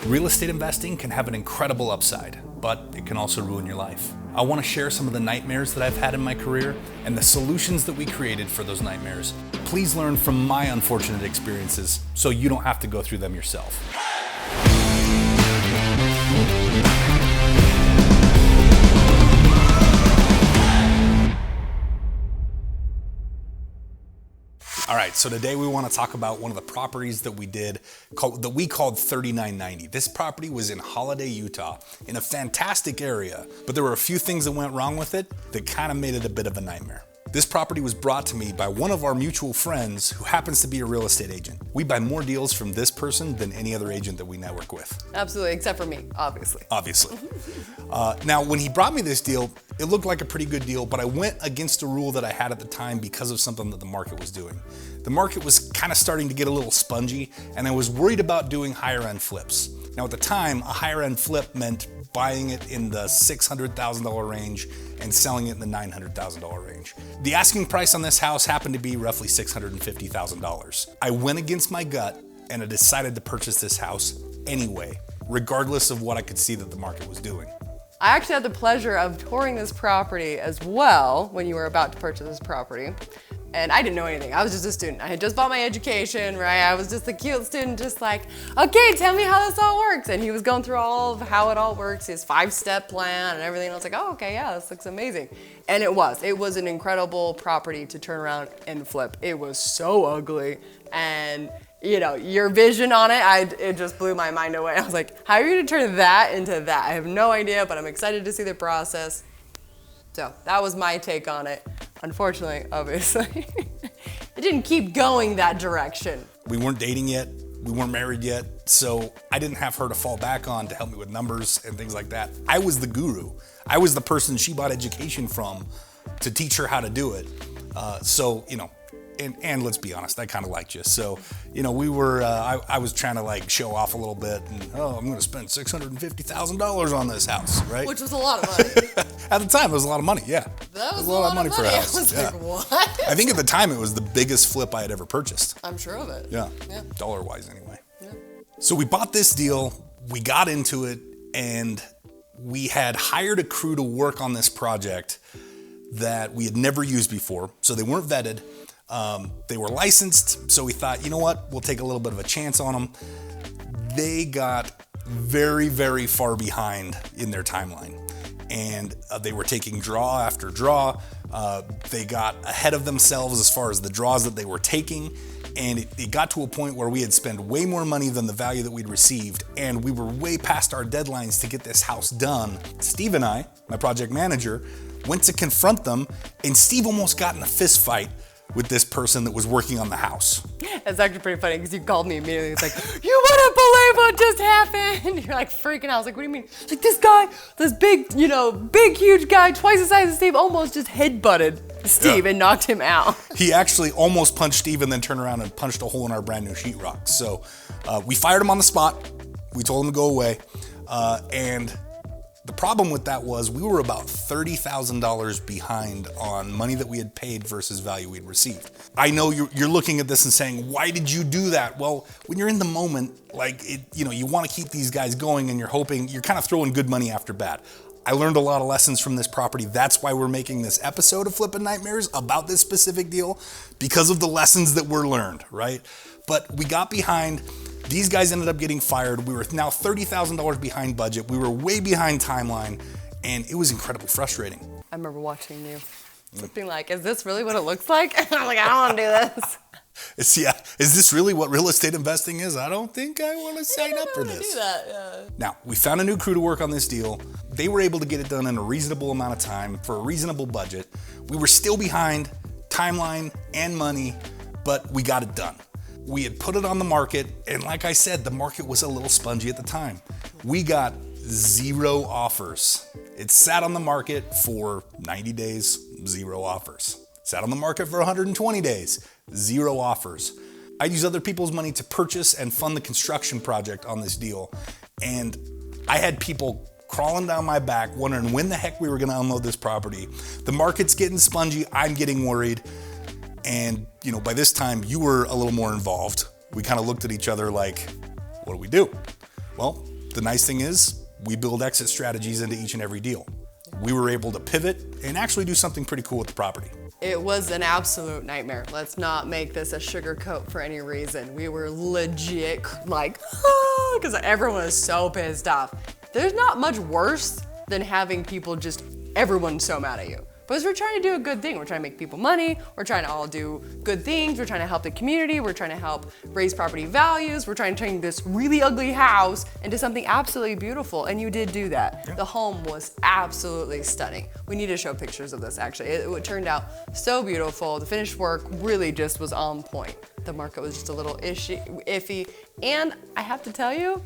Real estate investing can have an incredible upside, but it can also ruin your life. I want to share some of the nightmares that I've had in my career and the solutions that we created for those nightmares. Please learn from my unfortunate experiences so you don't have to go through them yourself. All right, so today we want to talk about one of the properties that we did that we called 3990. This property was in Holiday, Utah, in a fantastic area, but there were a few things that went wrong with it that kind of made it a bit of a nightmare. This property was brought to me by one of our mutual friends who happens to be a real estate agent. We buy more deals from this person than any other agent that we network with. Absolutely, except for me, obviously. Obviously. Now, when he brought me this deal, it looked like a pretty good deal, but I went against a rule that I had at the time because of something that the market was doing. The market was kind of starting to get a little spongy, and I was worried about doing higher end flips. Now, at the time, a higher end flip meant buying it in the $600,000 range and selling it in the $900,000 range. The asking price on this house happened to be roughly $650,000. I went against my gut and I decided to purchase this house anyway, regardless of what I could see that the market was doing. I actually had the pleasure of touring this property as well when you were about to purchase this property. And I didn't know anything. I was just a student. I had just bought my education, right? I was just a cute student, just like, okay, tell me how this all works. And he was going through all of how it all works, his 5-step plan and everything. And I was like, oh, okay, yeah, this looks amazing. And it was an incredible property to turn around and flip. It was so ugly. And you know, your vision on it, it just blew my mind away. I was like, how are you gonna turn that into that? I have no idea, but I'm excited to see the process. So that was my take on it. Unfortunately, obviously, it didn't keep going that direction. We weren't dating yet. We weren't married yet. So I didn't have her to fall back on to help me with numbers and things like that. I was the guru. I was the person she bought education from to teach her how to do it. So, you know, and let's be honest, I kind of liked you. So, you know, we were, I was trying to like show off a little bit and, I'm going to spend $650,000 on this house, right? Which was a lot of money. At the time, it was a lot of money, yeah. That was a lot of money for a house. I was yeah. like, what? I think at the time it was the biggest flip I had ever purchased. I'm sure of it. Yeah. Dollar-wise anyway. Yeah. So we bought this deal, we got into it, and we had hired a crew to work on this project that we had never used before. So they weren't vetted. They were licensed, so we thought, you know what, we'll take a little bit of a chance on them. They got very, very far behind in their timeline, and they were taking draw after draw. They got ahead of themselves as far as the draws that they were taking, and it got to a point where we had spent way more money than the value that we'd received, and we were way past our deadlines to get this house done. Steve and I, my project manager, went to confront them, and Steve almost got in a fist fight with this person that was working on the house. It's actually pretty funny because you called me immediately. It's like, you wouldn't believe what just happened. You're like freaking out. I was like, what do you mean? It's like this guy, this big, huge guy, twice the size of Steve, almost just headbutted Steve and knocked him out. He actually almost punched Steve and then turned around and punched a hole in our brand new sheetrock. So we fired him on the spot. We told him to go away. And the problem with that was we were about $30,000 behind on money that we had paid versus value we'd received. I know you're looking at this and saying, why did you do that? Well, when you're in the moment, like you want to keep these guys going and you're hoping, you're kind of throwing good money after bad. I learned a lot of lessons from this property. That's why we're making this episode of Flippin' Nightmares about this specific deal, because of the lessons that were learned, right? But we got behind. These guys ended up getting fired. We were now $30,000 behind budget. We were way behind timeline, and it was incredibly frustrating. I remember watching you, being like, is this really what it looks like? I'm like, I don't want to do this. Is this really what real estate investing is? I don't think I want to sign up for this. Do that, yeah. Now, we found a new crew to work on this deal. They were able to get it done in a reasonable amount of time for a reasonable budget. We were still behind timeline and money, but we got it done. We had put it on the market, and like I said, the market was a little spongy at the time. We got 0 offers. It sat on the market for 90 days, 0 offers. Sat on the market for 120 days, 0 offers. I'd use other people's money to purchase and fund the construction project on this deal, and I had people crawling down my back wondering when the heck we were gonna unload this property. The market's getting spongy, I'm getting worried. And, by this time you were a little more involved. We kind of looked at each other like, what do we do? Well, the nice thing is we build exit strategies into each and every deal. We were able to pivot and actually do something pretty cool with the property. It was an absolute nightmare. Let's not make this a sugarcoat for any reason. We were legit like, because everyone was so pissed off. There's not much worse than having people just, everyone's so mad at you. Because we're trying to do a good thing. We're trying to make people money. We're trying to all do good things. We're trying to help the community. We're trying to help raise property values. We're trying to turn this really ugly house into something absolutely beautiful. And you did do that. Yeah. The home was absolutely stunning. We need to show pictures of this, actually. It turned out so beautiful. The finished work really just was on point. The market was just a little iffy. And I have to tell you,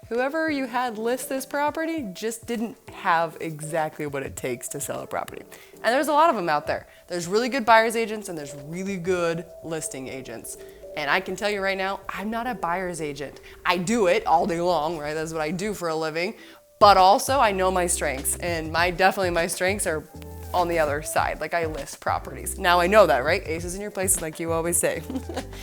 whoever you had list this property just didn't have exactly what it takes to sell a property. And there's a lot of them out there. There's really good buyer's agents and there's really good listing agents. And I can tell you right now, I'm not a buyer's agent. I do it all day long, right? That's what I do for a living. But also I know my strengths, and definitely my strengths are on the other side. Like, I list properties. Now I know that, right? Aces in your places, like you always say.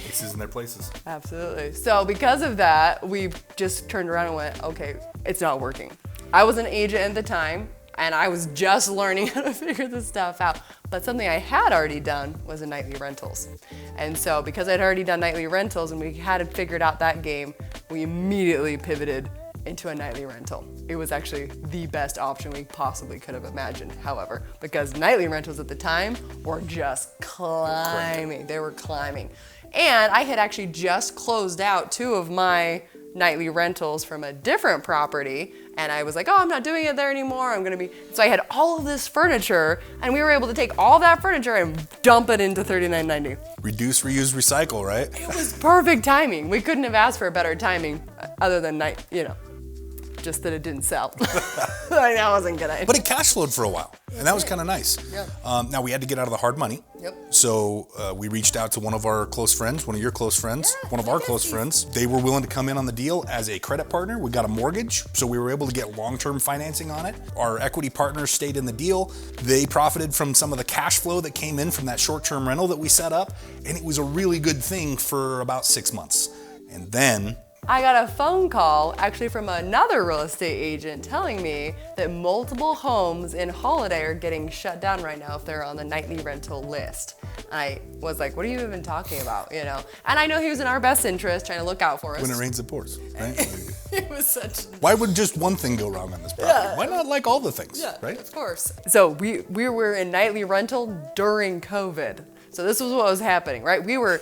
Aces in their places. Absolutely. So because of that, we just turned around and went, okay, it's not working. I was an agent at the time, and I was just learning how to figure this stuff out. But something I had already done was in nightly rentals. And so because I'd already done nightly rentals and we had figured out that game, we immediately pivoted into a nightly rental. It was actually the best option we possibly could have imagined, however, because nightly rentals at the time were just climbing. They were climbing. And I had actually just closed out 2 of my nightly rentals from a different property, and I was like, oh, I'm not doing it there anymore. So I had all of this furniture, and we were able to take all that furniture and dump it into $39.90. Reduce, reuse, recycle, right? It was perfect timing. We couldn't have asked for a better timing other than just that it didn't sell. Like, that wasn't good. But it cash flowed for a while, and that was kind of nice. Yep. Now we had to get out of the hard money. Yep. So we reached out to one of our close friends, one of your close friends, one of our close friends. They were willing to come in on the deal as a credit partner. We got a mortgage, so we were able to get long-term financing on it. Our equity partners stayed in the deal. They profited from some of the cash flow that came in from that short-term rental that we set up, and it was a really good thing for about 6 months. And then I got a phone call actually from another real estate agent telling me that multiple homes in Holiday are getting shut down right now if they're on the nightly rental list. I was like, what are you even talking about, And I know he was in our best interest, trying to look out for us. When it rains, it pours, right? It was such... Why would just one thing go wrong on this property? Yeah. Why not like all the things, right? Of course. So we were in nightly rental during COVID. So this was what was happening, right? We were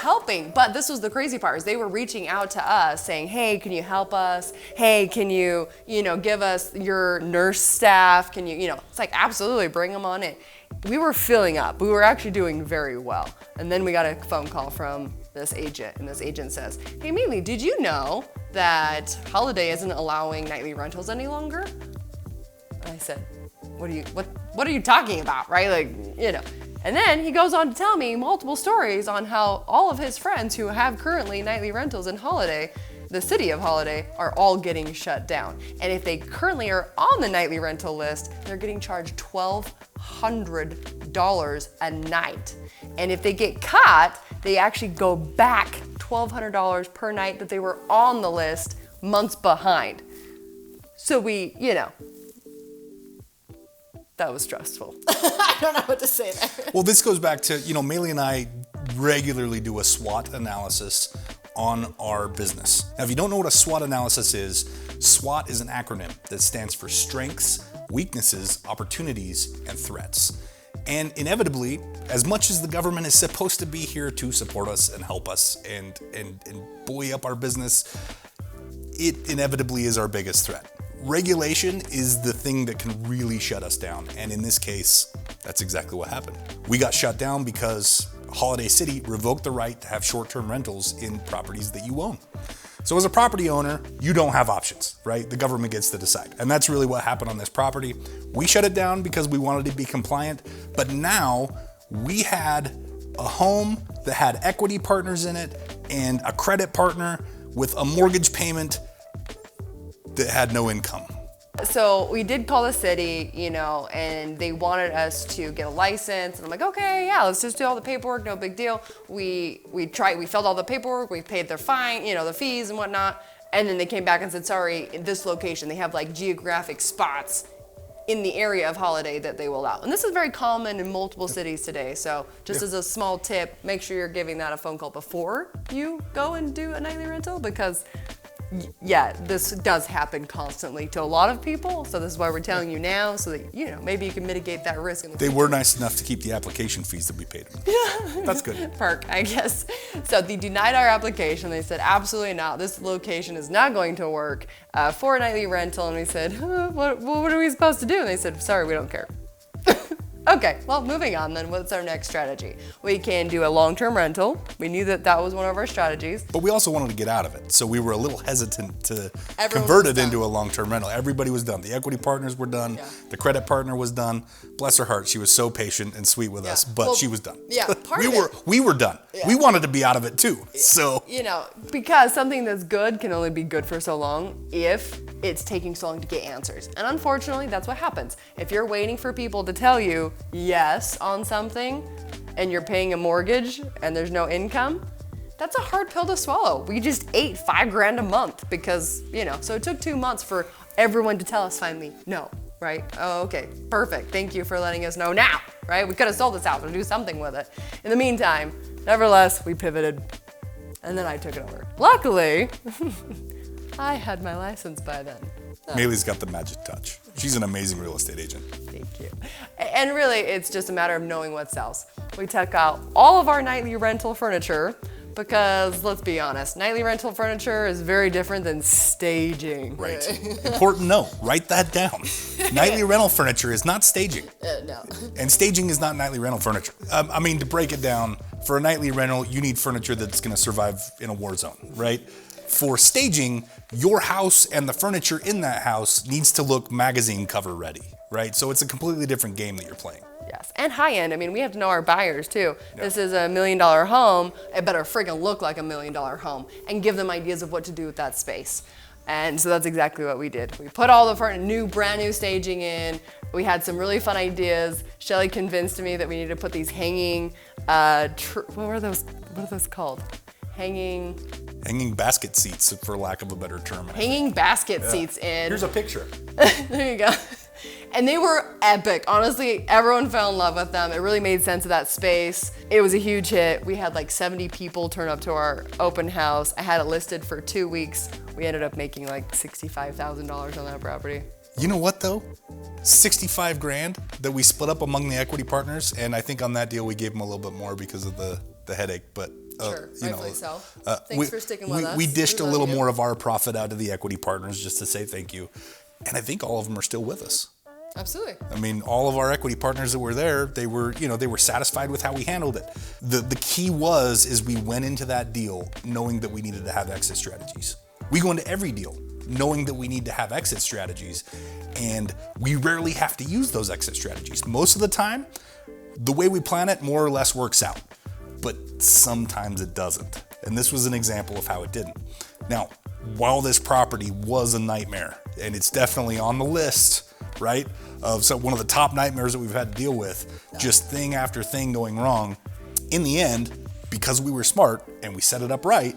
helping, but this was the crazy part, is they were reaching out to us saying, hey, can you help us? Hey, can you, give us your nurse staff? Can you, it's like, absolutely, bring them on in. We were filling up. We were actually doing very well. And then we got a phone call from this agent, and this agent says, hey, Mealy, did you know that Holiday isn't allowing nightly rentals any longer? And I said, what are you talking about, right? Like, And then he goes on to tell me multiple stories on how all of his friends who have currently nightly rentals in Holiday, the city of Holiday, are all getting shut down. And if they currently are on the nightly rental list, they're getting charged $1,200 a night. And if they get caught, they actually go back $1,200 per night that they were on the list months behind. So we, that was stressful. I don't know what to say there. Well, this goes back to, Mealy and I regularly do a SWOT analysis on our business. Now, if you don't know what a SWOT analysis is, SWOT is an acronym that stands for strengths, weaknesses, opportunities, and threats. And inevitably, as much as the government is supposed to be here to support us and help us and buoy up our business, it inevitably is our biggest threat. Regulation is the thing that can really shut us down. And in this case, that's exactly what happened. We got shut down because Holiday City revoked the right to have short-term rentals in properties that you own. So as a property owner, you don't have options, right? The government gets to decide. And that's really what happened on this property. We shut it down because we wanted to be compliant, but now we had a home that had equity partners in it and a credit partner with a mortgage payment that had no income. So we did call the city, and they wanted us to get a license. And I'm like, okay, yeah, let's just do all the paperwork, no big deal. We filled all the paperwork, we paid their fine, the fees and whatnot. And then they came back and said, sorry, in this location, they have like geographic spots in the area of holiday that they will allow. And this is very common in multiple cities today. So just as a small tip, make sure you're giving that a phone call before you go and do a nightly rental, because yeah, this does happen constantly to a lot of people. So this is why we're telling you now, so that, you know, maybe you can mitigate that risk. They were nice enough to keep the application fees that we paid them. That's good. Perk, I guess. So they denied our application. They said, absolutely not. This location is not going to work for a nightly rental. And we said, what are we supposed to do? And they said, sorry, we don't care. Okay, well, moving on then. What's our next strategy? We can do a long-term rental. We knew that that was one of our strategies. But we also wanted to get out of it, so we were a little hesitant to convert it into a long-term rental. Everybody was done. The equity partners were done. Yeah. The credit partner was done. Bless her heart, she was so patient and sweet with us, but she was done. Yeah, we were done. Yeah. We wanted to be out of it too. So you know, because something that's good can only be good for so long if it's taking so long to get answers. And unfortunately, that's what happens. If you're waiting for people to tell you yes on something and you're paying a mortgage and there's no income, that's a hard pill to swallow. We just ate $5,000 a month because, you know, so it took 2 months for everyone to tell us finally no, right? Oh, okay, perfect. Thank you for letting us know now, right? We could have sold this house or do something with it. In the meantime, nevertheless, we pivoted and then I took it over. Luckily, I had my license by then. Maylee's got the magic touch. She's an amazing real estate agent. Thank you. And really, it's just a matter of knowing what sells. We took out all of our nightly rental furniture because, let's be honest, nightly rental furniture is very different than staging. Right. Important note. Write that down. Nightly rental furniture is not staging. No. And staging is not nightly rental furniture. I mean, to break it down, for a nightly rental, you need furniture that's going to survive in a war zone, right? For staging, your house and the furniture in that house needs to look magazine cover ready, right? So it's a completely different game that you're playing. Yes, and high end. I mean, we have to know our buyers too. Yeah. This is $1 million home. It better friggin' look like $1 million home and give them ideas of what to do with that space. And so that's exactly what we did. We put all the brand new staging in. We had some really fun ideas. Shelly convinced me that we needed to put these hanging, what are those called? Hanging basket seats, for lack of a better term. Hanging basket seats in. Here's a picture. There you go. And they were epic. Honestly, everyone fell in love with them. It really made sense of that space. It was a huge hit. We had like 70 people turn up to our open house. I had it listed for 2 weeks. We ended up making like $65,000 on that property. You know what though? $65,000 that we split up among the equity partners, and I think on that deal we gave them a little bit more because of the headache, but sure, rightfully so. Thanks for sticking with us. We dished a little more of our profit out to the equity partners just to say thank you. And I think all of them are still with us. Absolutely. I mean, all of our equity partners that were there, they were satisfied with how we handled it. The key is we went into that deal knowing that we needed to have exit strategies. We go into every deal knowing that we need to have exit strategies, and we rarely have to use those exit strategies. Most of the time, the way we plan it more or less works out, but sometimes it doesn't. And this was an example of how it didn't. Now, while this property was a nightmare, and it's definitely on the list, right, of one of the top nightmares that we've had to deal with, just thing after thing going wrong, in the end, because we were smart and we set it up right,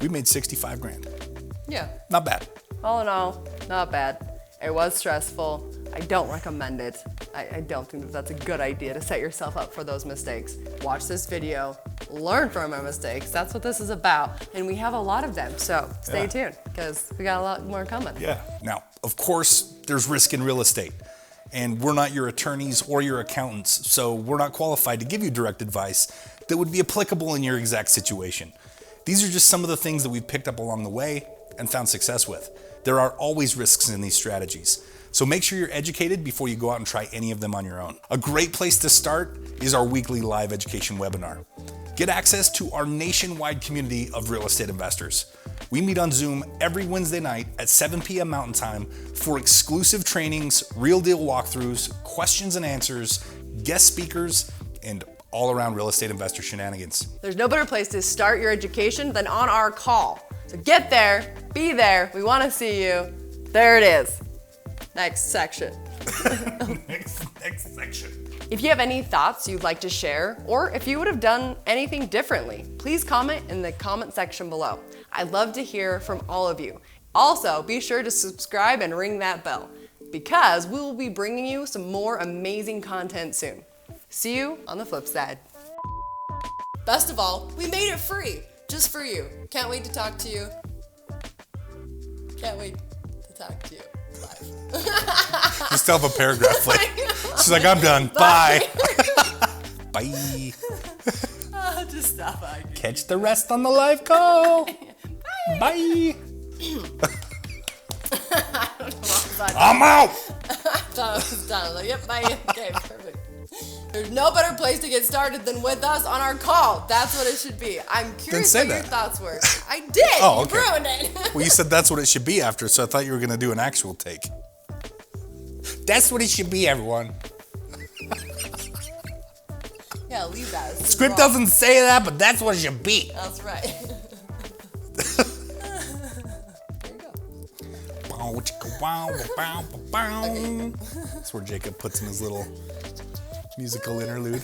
we made $65,000. Yeah. Not bad. All in all, not bad. It was stressful. I don't recommend it. I don't think that that's a good idea to set yourself up for those mistakes. Watch this video, learn from our mistakes. That's what this is about. And we have a lot of them, so stay tuned because we got a lot more coming. Yeah. Now, of course, there's risk in real estate. And we're not your attorneys or your accountants, so we're not qualified to give you direct advice that would be applicable in your exact situation. These are just some of the things that we've picked up along the way and found success with. There are always risks in these strategies. So make sure you're educated before you go out and try any of them on your own. A great place to start is our weekly live education webinar. Get access to our nationwide community of real estate investors. We meet on Zoom every Wednesday night at 7 p.m. Mountain Time for exclusive trainings, real deal walkthroughs, questions and answers, guest speakers, and all around real estate investor shenanigans. There's no better place to start your education than on our call. So get there, be there, we want to see you. There it is. Next section. Next section. If you have any thoughts you'd like to share, or if you would have done anything differently, please comment in the comment section below. I'd love to hear from all of you. Also, be sure to subscribe and ring that bell, because we will be bringing you some more amazing content soon. See you on the flip side. Best of all, we made it free, just for you. Can't wait to talk to you. Can't wait to talk to you live. You still have a paragraph. Like, she's like, I'm done. Bye. Bye. Just stop. Catch the rest on the live call. Bye. I'm out. I thought I was done. I was like, yep, bye. Okay, perfect. There's no better place to get started than with us on our call. That's what it should be. I'm curious what your thoughts were. I did. Oh, okay. You ruined it. Well, you said that's what it should be after, so I thought you were going to do an actual take. That's what it should be, everyone. Yeah, leave that. Script doesn't say that, but that's what it should be. That's right. There you go. That's where Jacob puts in his little musical interlude.